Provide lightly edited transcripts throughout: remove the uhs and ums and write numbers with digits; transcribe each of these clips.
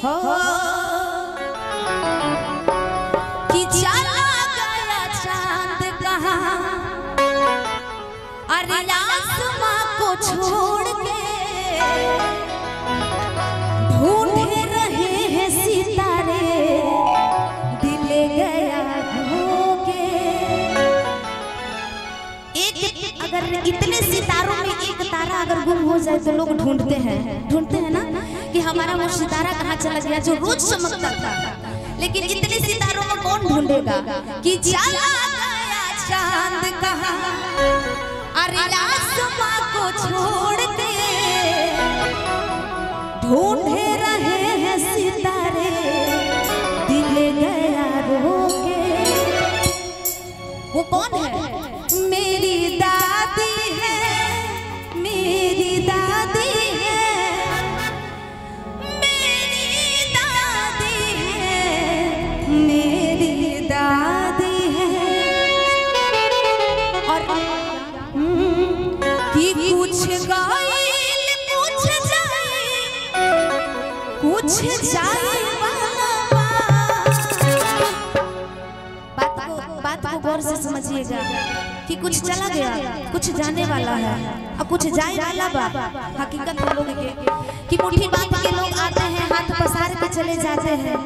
हो कि चला गया चांद कहाँ, अरे आसमां को छोड़ के ढूंढे रहे हैं सितारे, दिल गया होके। एक अगर इतने सितारों में एक तारा अगर गुम हो जाए तो लोग ढूंढते हैं ना कि हमारा वो सितारा कहाँ चला गया जो रोज चमकता था। लेकिन इतने सितारों में कौन ढूंढेगा कि चला गया चांद कहाँ, अरे आसमां को छोड़ के ढूंढे रहे हैं सितारे, दिल गया रोके। वो कौन है? मेरी दादी है, मेरी दादी है, मेरी दादी है, मेरी दादी है। और कि कुछ गाइल कुछ जाए बात को गौर से समझिएगा कि कुछ चला गया, कुछ जाने वाला है और कुछ जाए वाला बा। हकीकत हम लोग कि मुट्ठी बांध के लोग आते हैं, हाथ पसार के चले जाते हैं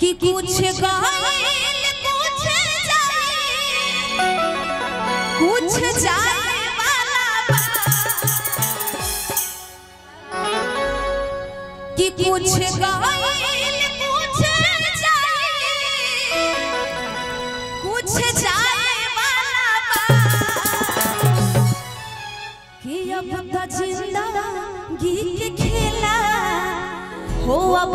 कि कुछ गाइल कुछ जाए वाला बा, कि कुछ गाइल कुछ जाए वाला बा, कि अब तो जिंदगी के खेला हो अब